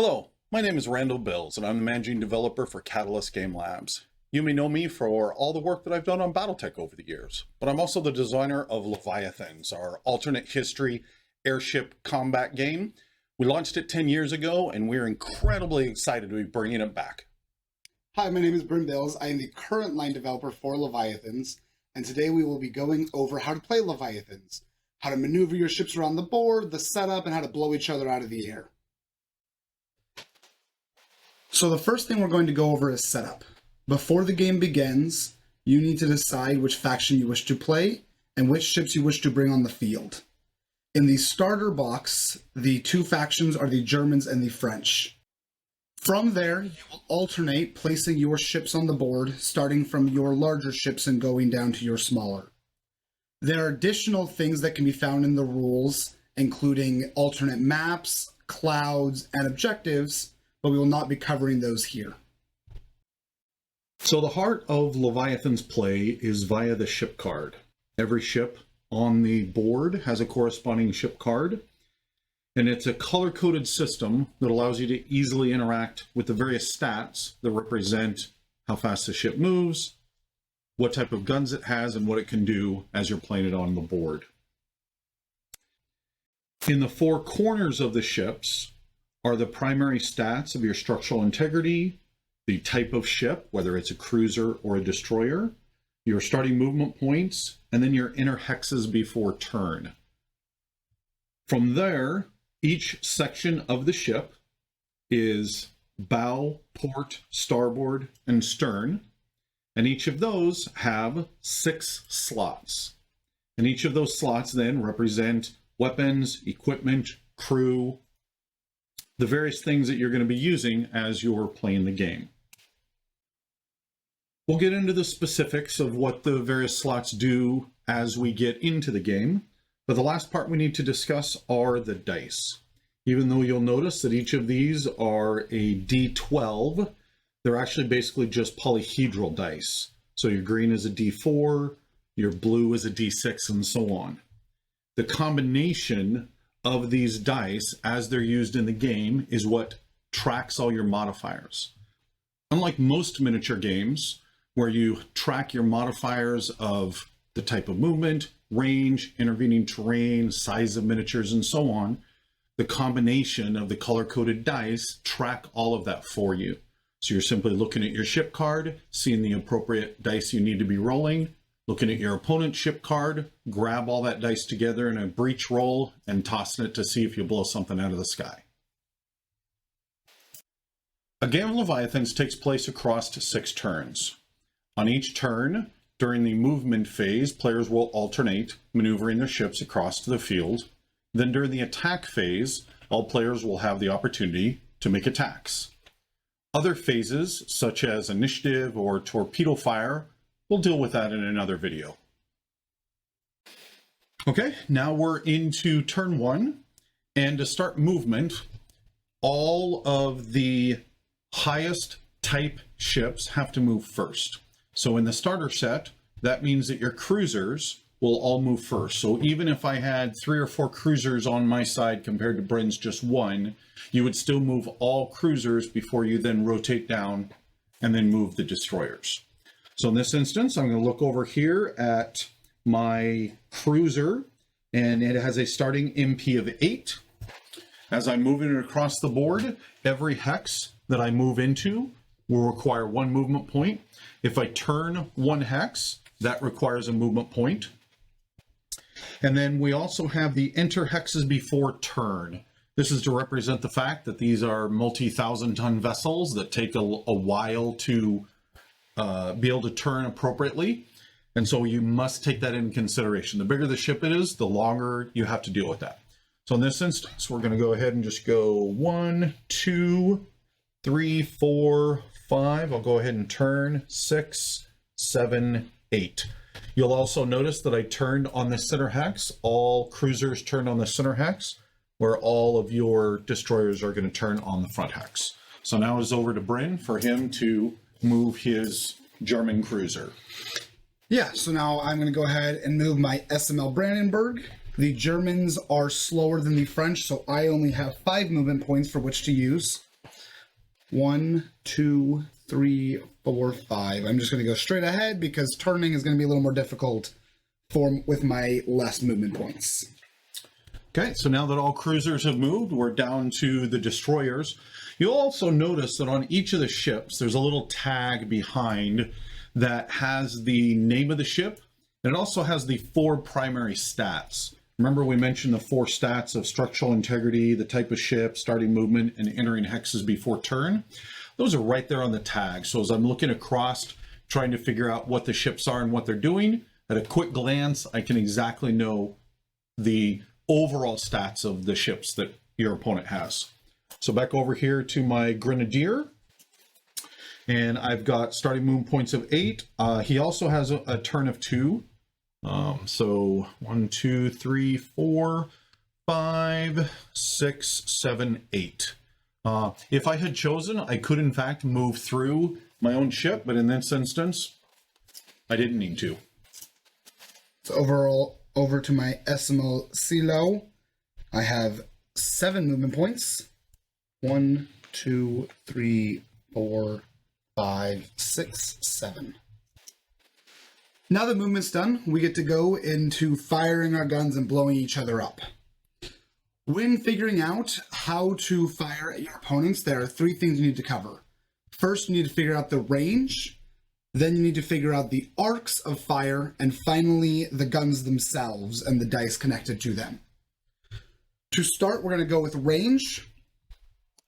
Hello, my name is Randall Bills, and I'm the managing developer for Catalyst Game Labs. You may know me for all the work that I've done on Battletech over the years, but I'm also the designer of Leviathans, our alternate history airship combat game. We launched it 10 years ago, and we're incredibly excited to be bringing it back. Hi, my name is Bryn Bills. I am the current line developer for Leviathans, and today we will be going over how to play Leviathans, how to maneuver your ships around the board, the setup, and how to blow each other out of the air. So the first thing we're going to go over is setup. Before the game begins, you need to decide which faction you wish to play and which ships you wish to bring on the field. In the starter box, the two factions are the Germans and the French. From there, you will alternate placing your ships on the board, starting from your larger ships and going down to your smaller. There are additional things that can be found in the rules, including alternate maps, clouds, and objectives, but we will not be covering those here. So the heart of Leviathan's play is via the ship card. Every ship on the board has a corresponding ship card, and it's a color-coded system that allows you to easily interact with the various stats that represent how fast the ship moves, what type of guns it has, and what it can do as you're playing it on the board. In the four corners of the ships are the primary stats of your structural integrity, the type of ship, whether it's a cruiser or a destroyer, your starting movement points, and then your inner hexes before turn. From there, each section of the ship is bow, port, starboard, and stern, and each of those have 6 slots. And each of those slots then represent weapons, equipment, crew, the various things that you're going to be using as you're playing the game. We'll get into the specifics of what the various slots do as we get into the game, but the last part we need to discuss are the dice. Even though you'll notice that each of these are a D12, they're actually basically just polyhedral dice. So your green is a D4, your blue is a D6, and so on. The combination of these dice as they're used in the game is what tracks all your modifiers. Unlike most miniature games where you track your modifiers of the type of movement, range, intervening terrain, size of miniatures, and so on, the combination of the color-coded dice track all of that for you. So you're simply looking at your ship card, seeing the appropriate dice you need to be rolling, looking at your opponent's ship card, grab all that dice together in a breach roll, and tossing it to see if you blow something out of the sky. A game of Leviathans takes place across 6 turns. On each turn, during the movement phase, players will alternate maneuvering their ships across to the field. Then during the attack phase, all players will have the opportunity to make attacks. Other phases, such as initiative or torpedo fire, we'll deal with that in another video. Okay, now we're into turn 1, and to start movement, all of the highest type ships have to move first. So in the starter set, that means that your cruisers will all move first. So even if I had 3 or 4 cruisers on my side compared to Bryn's just 1, you would still move all cruisers before you then rotate down and then move the destroyers. So in this instance, I'm going to look over here at my cruiser, and it has a starting MP of 8. As I'm moving it across the board, every hex that I move into will require 1 movement point. If I turn 1 hex, that requires a movement point. And then we also have the enter hexes before turn. This is to represent the fact that these are multi-thousand-ton vessels that take a while to be able to turn appropriately, and so you must take that into consideration. The bigger the ship is, the longer you have to deal with that. So in this instance, we're going to go ahead and just go 1, 2, 3, 4, 5. I'll go ahead and turn 6, 7, 8. You'll also notice that I turned on the center hex. All cruisers turned on the center hex, where all of your destroyers are going to turn on the front hex. So now it's over to Bryn for him to move his German cruiser. Yeah, so now I'm going to go ahead and move my SML Brandenburg. The Germans are slower than the French, so I only have 5 movement points for which to use. 1, 2, 3, 4, 5. I'm just going to go straight ahead because turning is going to be a little more difficult with my less movement points. Okay, so now that all cruisers have moved, we're down to the destroyers. You'll also notice that on each of the ships, there's a little tag behind that has the name of the ship, and it also has the 4 primary stats. Remember we mentioned the 4 stats of structural integrity, the type of ship, starting movement, and entering hexes before turn. Those are right there on the tag. So as I'm looking across, trying to figure out what the ships are and what they're doing, at a quick glance, I can exactly know the overall stats of the ships that your opponent has. So back over here to my Grenadier, and I've got starting movement points of 8. He also has a turn of 2. So 1, 2, 3, 4, 5, 6, 7, 8. If I had chosen, I could in fact move through my own ship, but in this instance, I didn't need to. So overall, over to my Esimo Silo, I have 7 movement points. 1, 2, 3, 4, 5, 6, 7. Now that movement's done, we get to go into firing our guns and blowing each other up. When figuring out how to fire at your opponents, there are 3 things you need to cover. First, you need to figure out the range. Then you need to figure out the arcs of fire, and finally the guns themselves and the dice connected to them. To start, we're going to go with range.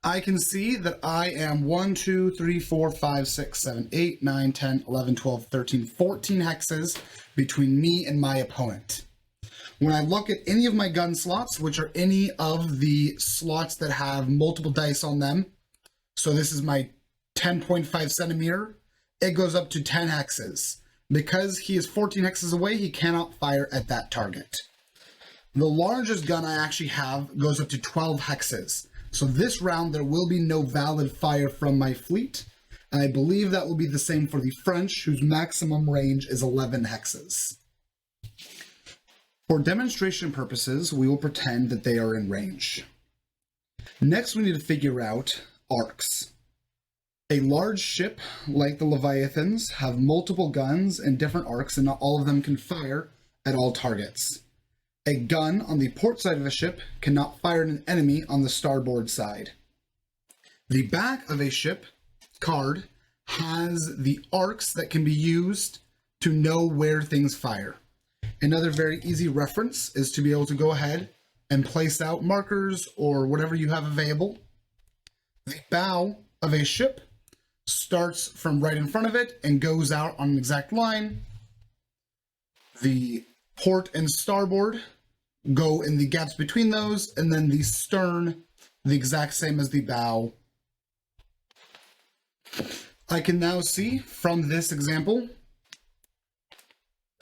I can see that I am 1, 2, 3, 4, 5, 6, 7, 8, 9, 10, 11, 12, 13, 14 hexes between me and my opponent. When I look at any of my gun slots, which are any of the slots that have multiple dice on them, so this is my 10.5 centimeter, it goes up to 10 hexes. Because he is 14 hexes away, he cannot fire at that target. The largest gun I actually have goes up to 12 hexes. So this round, there will be no valid fire from my fleet. And I believe that will be the same for the French, whose maximum range is 11 hexes. For demonstration purposes, we will pretend that they are in range. Next, we need to figure out arcs. A large ship, like the Leviathans, have multiple guns and different arcs, and not all of them can fire at all targets. A gun on the port side of a ship cannot fire at an enemy on the starboard side. The back of a ship card has the arcs that can be used to know where things fire. Another very easy reference is to be able to go ahead and place out markers or whatever you have available. The bow of a ship starts from right in front of it and goes out on an exact line. The port and starboard go in the gaps between those, and then the stern, the exact same as the bow. I can now see from this example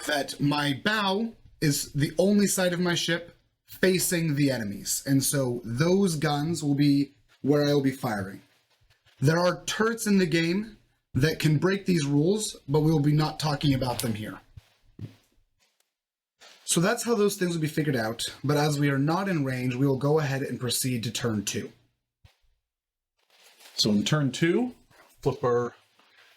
that my bow is the only side of my ship facing the enemies, and so those guns will be where I will be firing. There are turrets in the game that can break these rules, but we will be not talking about them here. So that's how those things will be figured out, but as we are not in range, we will go ahead and proceed to turn 2. So in turn 2, flip our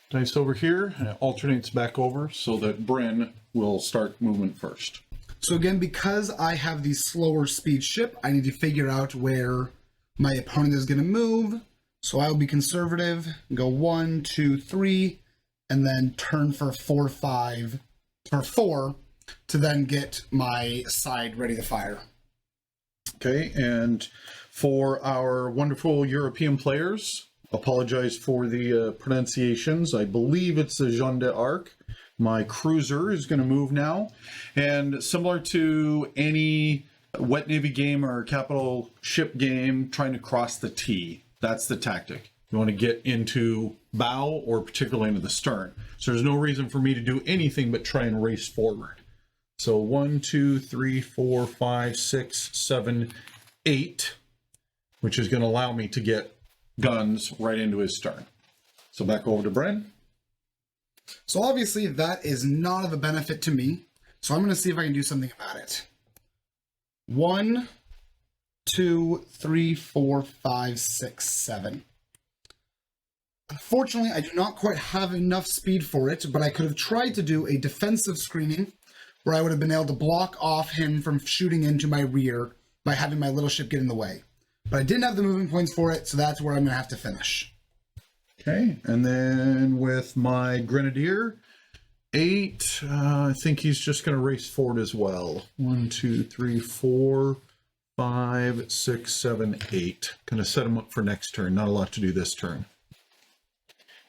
dice over here, and it alternates back over so that Bryn will start movement first. So again, because I have the slower speed ship, I need to figure out where my opponent is going to move. So I will be conservative, go 1, 2, 3, and then turn for 4 to then get my side ready to fire. Okay, and for our wonderful European players, apologize for the pronunciations. I believe it's the Jeanne d'Arc. My cruiser is going to move now. And similar to any wet navy game or capital ship game, trying to cross the T. That's the tactic. You want to get into bow or particularly into the stern. So there's no reason for me to do anything but try and race forward. So 1, 2, 3, 4, 5, 6, 7, 8, which is going to allow me to get guns right into his stern. So back over to Bryn. So obviously that is not of a benefit to me. So I'm going to see if I can do something about it. 1, 2, 3, 4, 5, 6, 7. Unfortunately, I do not quite have enough speed for it, but I could have tried to do a defensive screening where I would have been able to block off him from shooting into my rear by having my little ship get in the way. But I didn't have the moving points for it, so that's where I'm going to have to finish. Okay, and then with my Grenadier, 8, I think he's just going to race forward as well. 1, 2, 3, 4, 5, 6, 7, 8. Going to set him up for next turn. Not a lot to do this turn.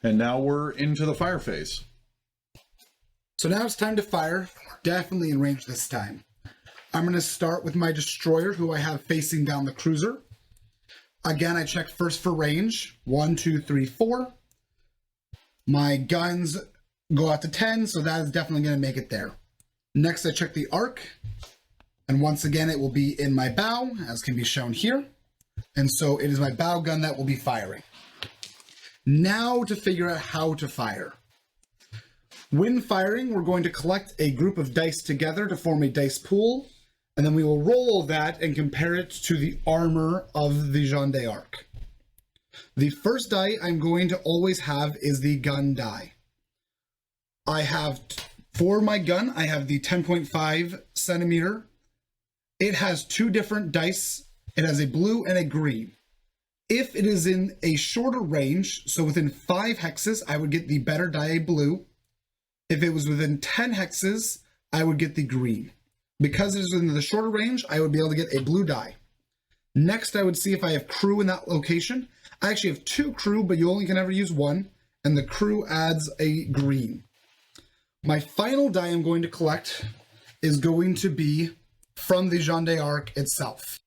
And now we're into the fire phase. So now it's time to fire. Definitely in range this time. I'm going to start with my destroyer, who I have facing down the cruiser. Again, I check first for range. 1, 2, 3, 4. My guns go out to 10, so that is definitely going to make it there. Next, I check the arc. And once again, it will be in my bow, as can be shown here. And so it is my bow gun that will be firing. Now to figure out how to fire. When firing, we're going to collect a group of dice together to form a dice pool, and then we will roll that and compare it to the armor of the Jeanne d'Arc. The first die I'm going to always have is the gun die. I have, for my gun, I have the 10.5 centimeter. It has 2 different dice. It has a blue and a green. If it is in a shorter range, so within 5 hexes, I would get the better die blue. If it was within 10 hexes, I would get the green. Because it is within the shorter range, I would be able to get a blue die. Next, I would see if I have crew in that location. I actually have 2 crew, but you only can ever use 1, and the crew adds a green. My final die I'm going to collect is going to be from the Jeanne d'Arc itself.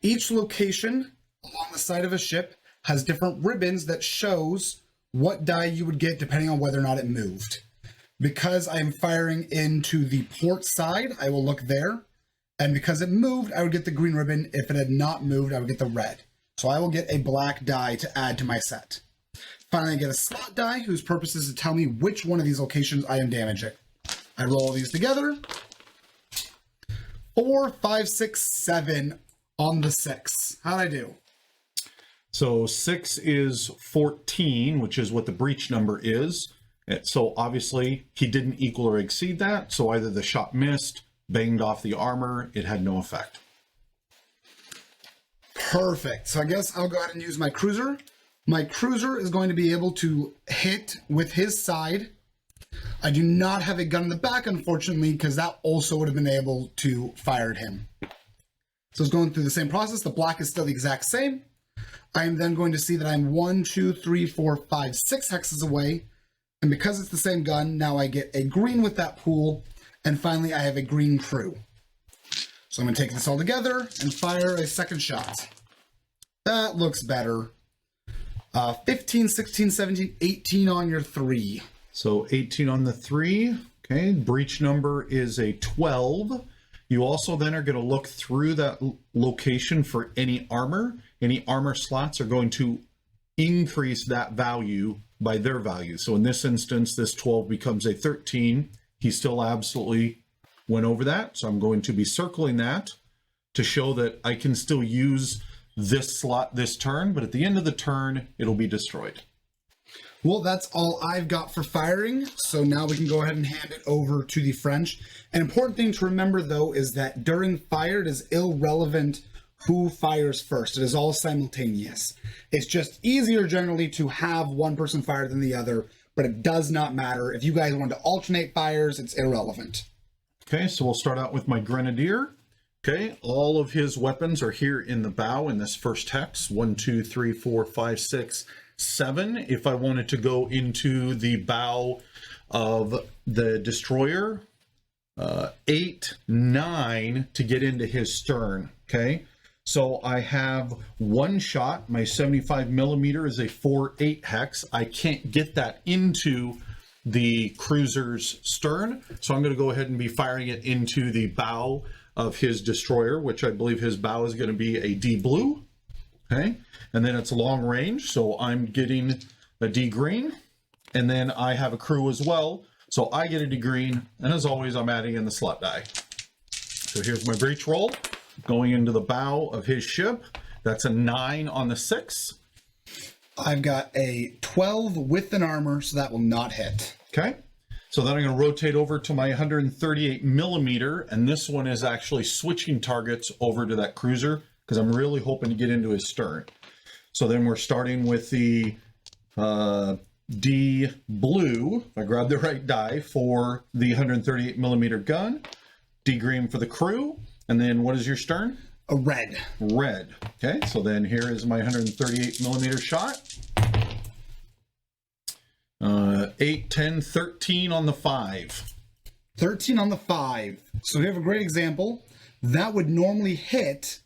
Each location along the side of a ship has different ribbons that shows what die you would get depending on whether or not it moved. Because I'm firing into the port side, I will look there. And because it moved, I would get the green ribbon. If it had not moved, I would get the red. So I will get a black die to add to my set. Finally, I get a slot die whose purpose is to tell me which one of these locations I am damaging. I roll these together. 4, 5, 6, 7 on the 6. How'd I do? So 6 is 14, which is what the breach number is. So obviously he didn't equal or exceed that. So either the shot missed, banged off the armor, it had no effect. Perfect. So I guess I'll go ahead and use my cruiser. My cruiser is going to be able to hit with his side. I do not have a gun in the back, unfortunately, because that also would have been able to fire at him. So it's going through the same process. The black is still the exact same. I am then going to see that I'm 1, 2, 3, 4, 5, 6 hexes away. And because it's the same gun, now I get a green with that pool. And finally, I have a green crew. So I'm going to take this all together and fire a second shot. That looks better. 15, 16, 17, 18 on your 3. So 18 on the 3. Okay, breach number is a 12. You also then are going to look through that location for any armor. Any armor slots are going to increase that value by their value. So in this instance, this 12 becomes a 13. He still absolutely went over that. So I'm going to be circling that to show that I can still use this slot this turn, but at the end of the turn, it'll be destroyed. Well, that's all I've got for firing. So now we can go ahead and hand it over to the French. An important thing to remember, though, is that during fire, it is irrelevant who fires first. It is all simultaneous. It's just easier generally to have one person fire than the other, but it does not matter. If you guys want to alternate fires, it's irrelevant. Okay, so we'll start out with my Grenadier. Okay, all of his weapons are here in the bow in this first hex. 1, 2, 3, 4, 5, 6, 7. If I wanted to go into the bow of the destroyer, 8, 9 to get into his stern. Okay, so I have one shot. My 75 millimeter is a 4-8 hex. I can't get that into the cruiser's stern, so I'm going to go ahead and be firing it into the bow of his destroyer, which I believe his bow is going to be a D blue. Okay, and then it's long range, so I'm getting a D green, and then I have a crew as well, so I get a D green, and as always, I'm adding in the slot die. So here's my breach roll going into the bow of his ship. That's a 9 on the 6. I've got a 12 with an armor, so that will not hit. Okay. So then I'm going to rotate over to my 138 millimeter, and this one is actually switching targets over to that cruiser because I'm really hoping to get into his stern. So then we're starting with the D blue, if I grab the right die, for the 138 millimeter gun, D green for the crew, and then what is your stern? A red. Red. Okay, so then here is my 138 millimeter shot. 8, 10, 13 on the 5. 13 on the 5. So we have a great example. That would normally hit,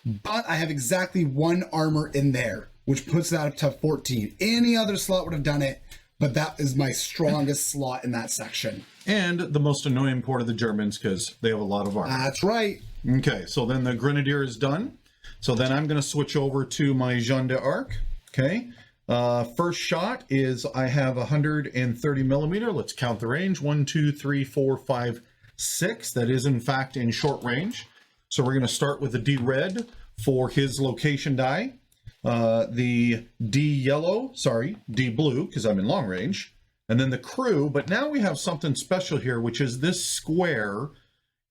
but I have exactly 1 armor in there, which puts that up to 14. Any other slot would have done it, but that is my strongest slot in that section. And the most annoying part of the Germans because they have a lot of armor. That's right. Okay, so then the Grenadier is done. So then I'm going to switch over to my Jeanne d'Arc. Okay, first shot is I have 130 millimeter. Let's count the range. 1, 2, 3, 4, 5, 6. That is in fact in short range. So we're going to start with the D red for his location die. The D blue, because I'm in long range. And then the crew, but now we have something special here, which is this square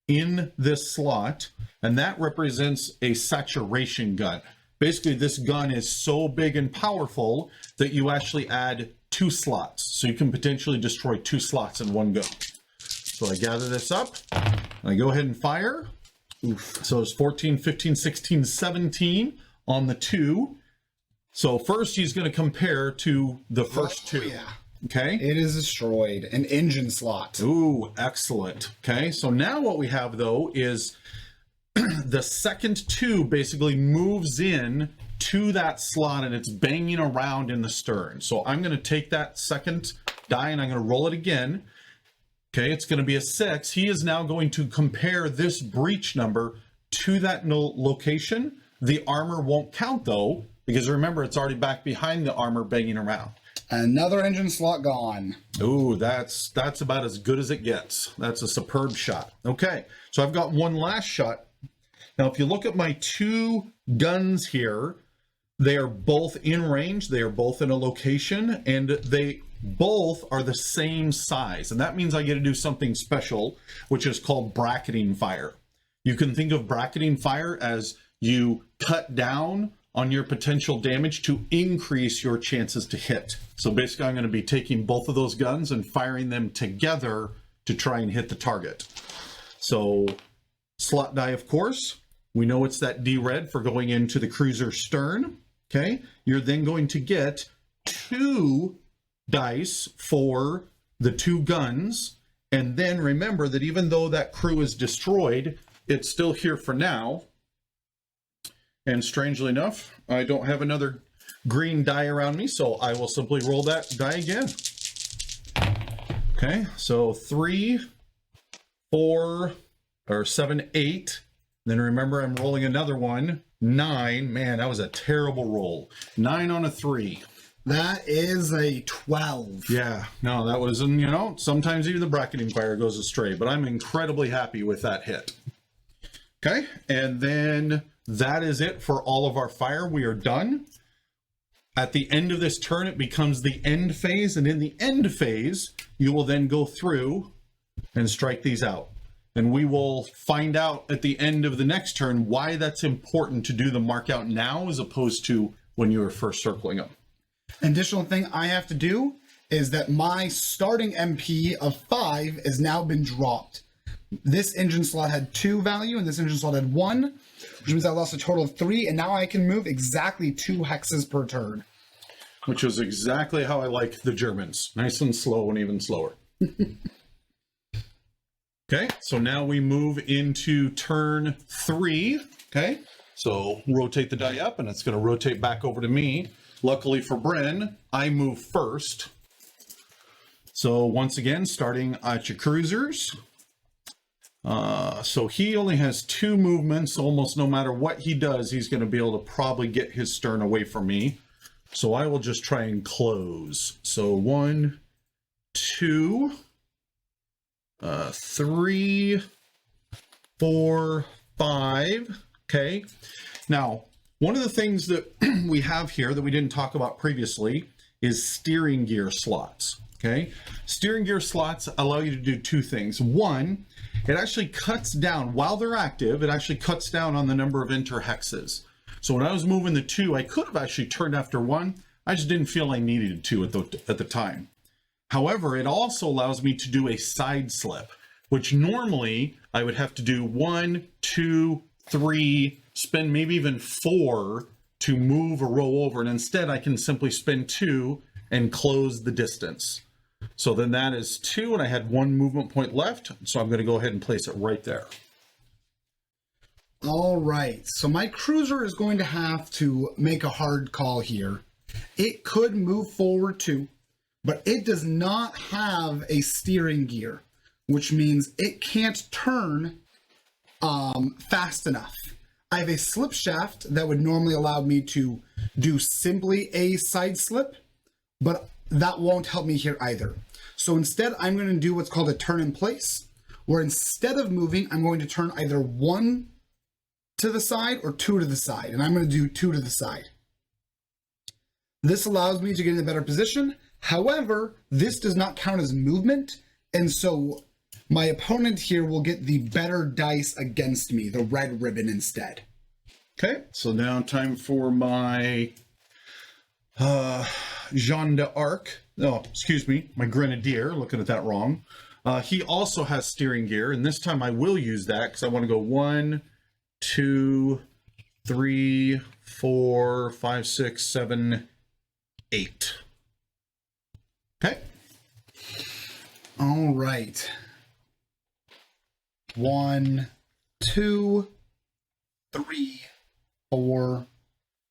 in this slot, and that represents a saturation gun. Basically, this gun is so big and powerful that you actually add 2 slots. So you can potentially destroy 2 slots in one go. So I gather this up, and I go ahead and fire. Oof. So it's 14, 15, 16, 17 on the 2. So first he's going to compare to the first 2. Yeah. Okay. It is destroyed. An engine slot. Ooh, excellent. Okay. So now what we have though is the second 2 basically moves in to that slot and it's banging around in the stern. So I'm going to take that second die and I'm going to roll it again. Okay. It's going to be a 6. He is now going to compare this breach number to that location. The armor won't count though, because remember, it's already back behind the armor banging around. Another engine slot gone. Ooh, that's about as good as it gets. That's a superb shot. Okay, so I've got one last shot. Now, if you look at my 2 guns here, they are both in range. They are both in a location, and they both are the same size. And that means I get to do something special, which is called bracketing fire. You can think of bracketing fire as you cut down on your potential damage to increase your chances to hit. So basically I'm going to be taking both of those guns and firing them together to try and hit the target. So slot die, of course, we know it's that D red for going into the cruiser stern. Okay, you're then going to get 2 dice for the 2 guns. And then remember that even though that crew is destroyed, it's still here for now. And strangely enough, I don't have another green die around me, so I will simply roll that die again. Okay, so 3, 4, or 7, 8. Then remember, I'm rolling another one. 9. Man, that was a terrible roll. 9 on a 3. That is a 12. Yeah, no, that was, you know, sometimes even the bracketing fire goes astray, but I'm incredibly happy with that hit. Okay, and then that is it for all of our fire. We are done. At the end of this turn, it becomes the end phase, and in the end phase, you will then go through and strike these out. And we will find out at the end of the next turn why that's important to do the mark out now as opposed to when you were first circling them. An additional thing I have to do is that my starting MP of 5 has now been dropped. This engine slot had 2 value, and this engine slot had 1, which means I lost a total of 3, and now I can move exactly 2 hexes per turn. Which is exactly how I like the Germans. Nice and slow and even slower. Okay, so now we move into turn 3. Okay, so rotate the die up, and it's going to rotate back over to me. Luckily for Bryn, I move first. So once again, starting at your cruisers. So he only has 2 movements. Almost no matter what he does, he's going to be able to probably get his stern away from me. So I will just try and close. So 1, 2, 3, 4, 5. Okay. Now, One of the things that we have here that we didn't talk about previously is steering gear slots. Okay, steering gear slots allow you to do two things. One, it actually cuts down, while they're active, it actually cuts down on the number of interhexes. So when I was moving the two, I could have actually turned after one. I just didn't feel I needed to at the time. However, it also allows me to do a side slip, which normally I would have to do 1, 2, 3, spin maybe even 4 to move a row over. And instead I can simply spin 2 and close the distance. So then that is 2, and I had 1 movement point left. So I'm going to go ahead and place it right there. All right, so my cruiser is going to have to make a hard call here. It could move forward too, but it does not have a steering gear, which means it can't turn fast enough. I have a slip shaft that would normally allow me to do simply a side slip, but that won't help me here either. So instead, I'm going to do what's called a turn in place, where instead of moving, I'm going to turn either 1 to the side or 2 to the side, and I'm going to do 2 to the side. This allows me to get in a better position. However, this does not count as movement, and so my opponent here will get the better dice against me, the red ribbon instead. Okay, so now time for my Jean d'Arc. Oh, excuse me, my Grenadier, looking at that wrong. He also has steering gear, and this time I will use that because I want to go 1, 2, 3, 4, 5, 6, 7, 8. Okay. All right. 1, 2, 3, 4,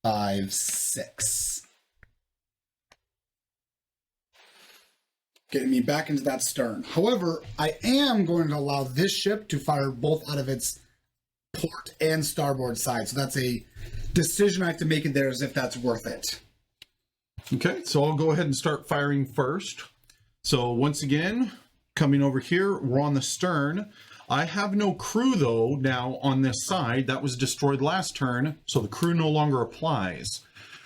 5, 6. Getting me back into that stern. However, I am going to allow this ship to fire both out of its port and starboard side. So that's a decision I have to make in there as if that's worth it. Okay, so I'll go ahead and start firing first. So once again, coming over here, we're on the stern. I have no crew though now on this side. That was destroyed last turn, so the crew no longer applies.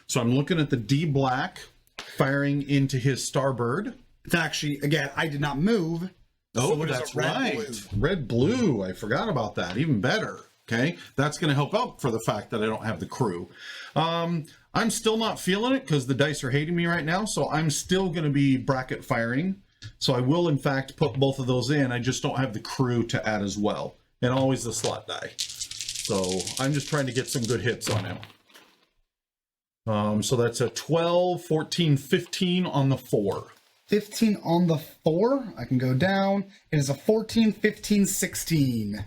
So I'm looking at the D black, firing into his starboard. It's actually, again, I did not move. Oh, so that's right. Red blue. I forgot about that. Even better. Okay, that's going to help out for the fact that I don't have the crew. I'm still not feeling it because the dice are hating me right now, so I'm still going to be bracket firing. So I will, in fact, put both of those in. I just don't have the crew to add as well. And always the slot die. So I'm just trying to get some good hits on him. So that's a 12, 14, 15 on the 4. 15 on the 4. I can go down. It is a 14, 15, 16.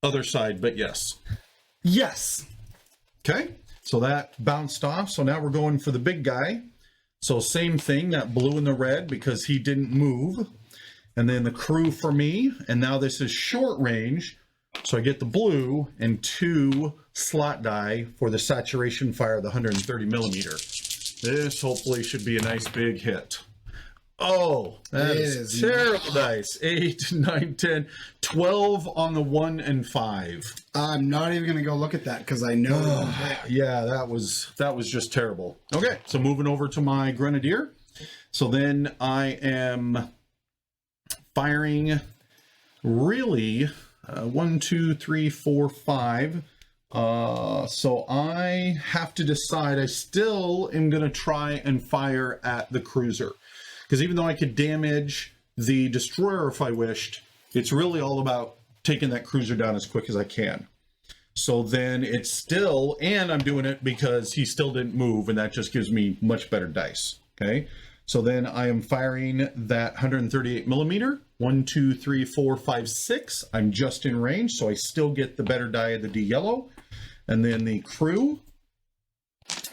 Other side, but yes. Yes. Okay, so that bounced off. So now we're going for the big guy. So same thing, that blue and the red, because he didn't move. And then the crew for me. And now this is short range. So I get the blue and 2 slot die for the saturation fire, the 130 millimeter. This hopefully should be a nice big hit. Oh, that is terrible dice. 8, 9, 10, 12 on the 1 and 5. I'm not even going to go look at that because I know. Yeah, that was just terrible. Okay, so moving over to my Grenadier. So then I am firing really 1, 2, 3, 4, 5. So I have to decide. I still am going to try and fire at the cruiser. Because even though I could damage the destroyer if I wished, it's really all about taking that cruiser down as quick as I can. So then it's still, and I'm doing it because he still didn't move, and that just gives me much better dice. Okay, so then I am firing that 138 millimeter. 1, 2, 3, 4, 5, 6. I'm just in range, so I still get the better die of the D yellow. And then the crew.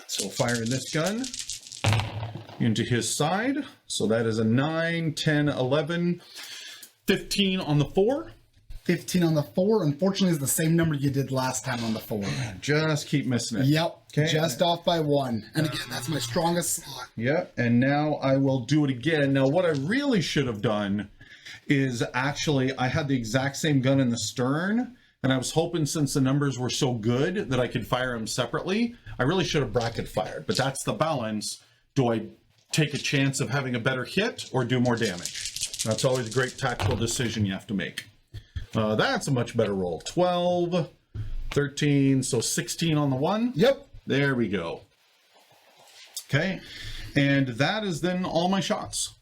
So firing this gun into his side. So that is a 9, 10, 11, 15 on the 4. 15 on the 4. Unfortunately, is the same number you did last time on the 4. Just keep missing it. Yep. Okay. Just off by 1. And again, that's my strongest slot. Yep. And now I will do it again. Now, what I really should have done is actually, I had the exact same gun in the stern, And I was hoping, since the numbers were so good, that I could fire them separately. I really should have bracket fired, but that's the balance. Do I take a chance of having a better hit or do more damage? That's always a great tactical decision you have to make. That's a much better roll. 12, 13, so 16 on the 1. Yep. There we go. Okay, and that is then all my shots.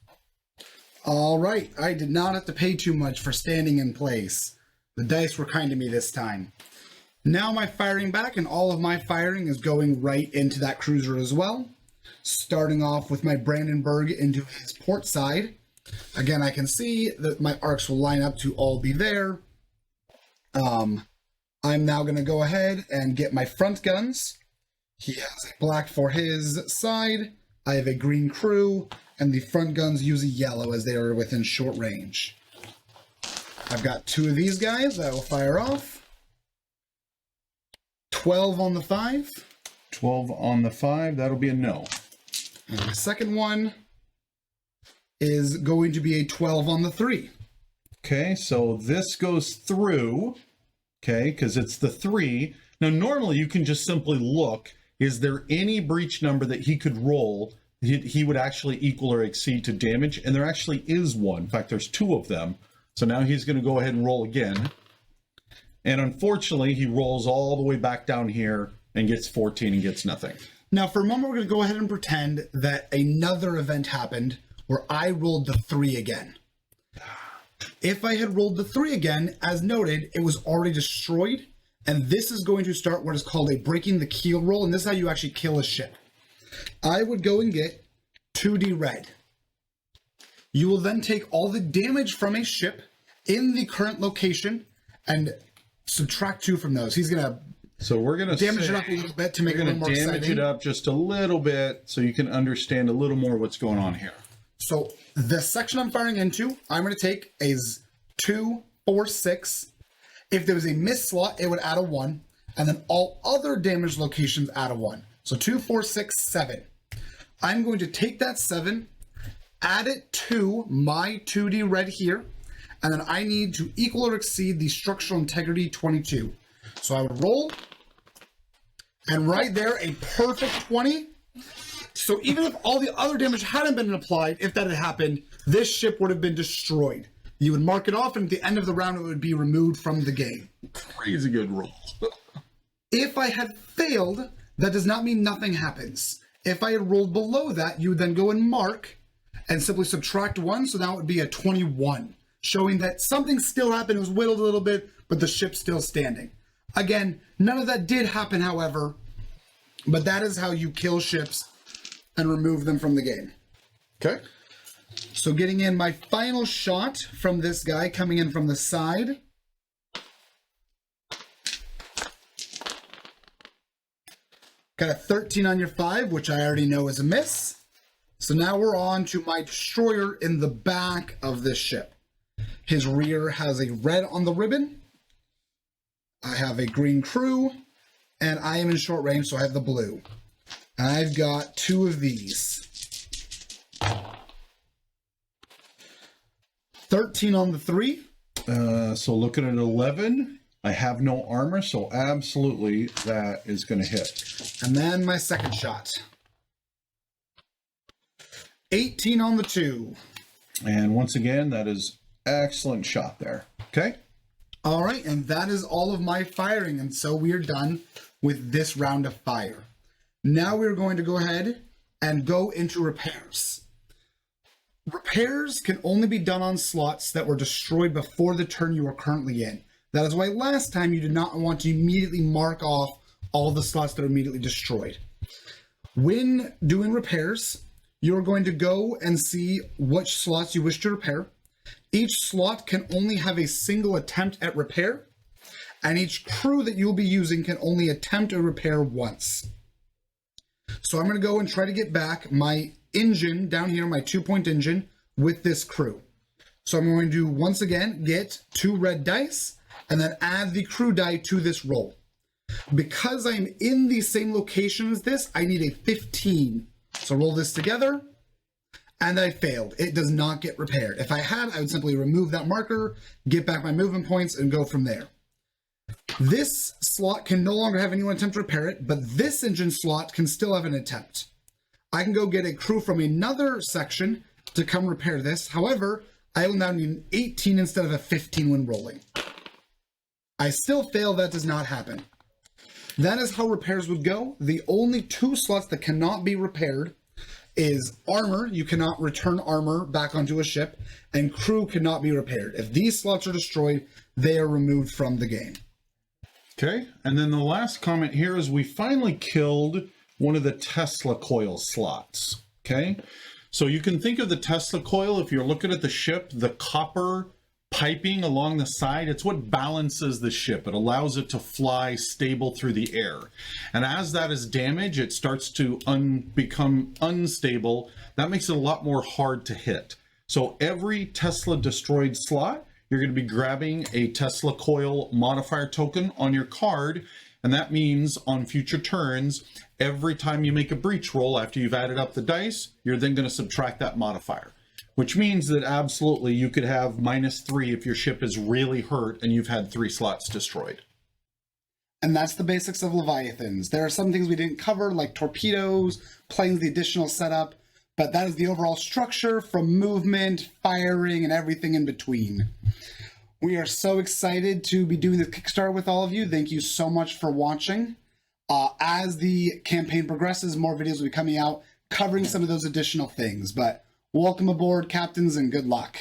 All right. I did not have to pay too much for standing in place. The dice were kind to me this time. Now my firing back, and all of my firing is going right into that cruiser as well. Starting off with my Brandenburg into his port side. Again, I can see that my arcs will line up to all be there. I'm now going to go ahead and get my front guns. He has a black for his side. I have a green crew, and the front guns use a yellow as they are within short range. I've got 2 of these guys that will fire off. 12 on the 5. 12 on the 5, that'll be a no. And the second one is going to be a 12 on the 3. Okay, so this goes through, okay, because it's the 3. Now, normally you can just simply look, is there any breach number that he could roll he would actually equal or exceed to damage? And there actually is one. In fact, there's 2 of them. So now he's going to go ahead and roll again. And unfortunately, he rolls all the way back down here and gets 14 and gets nothing. Now, for a moment, we're going to go ahead and pretend that another event happened where I rolled the 3 again. If I had rolled the 3 again, as noted, it was already destroyed. And this is going to start what is called a breaking the keel roll. And this is how you actually kill a ship. I would go and get 2D red. You will then take all the damage from a ship in the current location and subtract 2 from those. He's going to So we're going to damage it up a little bit to make it a little more exciting. Damage it up just a little bit so you can understand a little more what's going on here. So the section I'm firing into, I'm going to take is 2, 4, 6. If there was a miss slot, it would add a 1. And then all other damage locations add a 1. So 2, 4, 6, 7. I'm going to take that 7, add it to my 2D red here, and then I need to equal or exceed the structural integrity 22. So I would roll, and right there, a perfect 20. So even if all the other damage hadn't been applied, if that had happened, this ship would have been destroyed. You would mark it off, and at the end of the round, it would be removed from the game. Crazy good roll. If I had failed, that does not mean nothing happens. If I had rolled below that, you would then go and mark and simply subtract 1, so now it would be a 21, showing that something still happened. It was whittled a little bit, but the ship's still standing. Again, none of that did happen, however, but that is how you kill ships and remove them from the game. Okay. So getting in my final shot from this guy coming in from the side. Got a 13 on your 5, which I already know is a miss. So now we're on to my destroyer in the back of this ship. His rear has a red on the ribbon. I have a green crew, and I am in short range, so I have the blue. And I've got 2 of these. 13 on the 3. So looking at 11, I have no armor, so absolutely that is going to hit. And then my second shot. 18 on the 2. And once again, that is excellent shot there. Okay. All right, and that is all of my firing, and so we are done with this round of fire. Now we're going to go ahead and go into repairs. Repairs can only be done on slots that were destroyed before the turn you are currently in. That is why last time you did not want to immediately mark off all the slots that are immediately destroyed. When doing repairs, you're going to go and see which slots you wish to repair. Each slot can only have a single attempt at repair, and each crew that you'll be using can only attempt a repair once. So I'm going to go and try to get back my engine down here, my 2-point engine, with this crew. So I'm going to once again get 2 red dice and then add the crew die to this roll. Because I'm in the same location as this, I need a 15. So roll this together, and I failed. It does not get repaired. If I had, I would simply remove that marker, get back my movement points, and go from there. This slot can no longer have anyone attempt to repair it, but this engine slot can still have an attempt. I can go get a crew from another section to come repair this. However, I will now need an 18 instead of a 15 when rolling. I still fail, that does not happen. That is how repairs would go. The only two slots that cannot be repaired is armor. You cannot return armor back onto a ship, and crew cannot be repaired. If these slots are destroyed, they are removed from the game. Okay, and then the last comment here is we finally killed one of the Tesla coil slots. Okay, so you can think of the Tesla coil, if you're looking at the ship, the copper piping along the side, it's what balances the ship. It allows it to fly stable through the air. And as that is damaged, it starts to become unstable. That makes it a lot more hard to hit. So every Tesla destroyed slot, you're going to be grabbing a Tesla coil modifier token on your card. And that means on future turns, every time you make a breach roll after you've added up the dice, you're then going to subtract that modifier. Which means that absolutely you could have -3 if your ship is really hurt and you've had 3 slots destroyed. And that's the basics of Leviathans. There are some things we didn't cover, like torpedoes, playing the additional setup, but that is the overall structure from movement, firing, and everything in between. We are so excited to be doing this Kickstarter with all of you. Thank you so much for watching. As the campaign progresses, more videos will be coming out covering some of those additional things, but welcome aboard, captains, and good luck.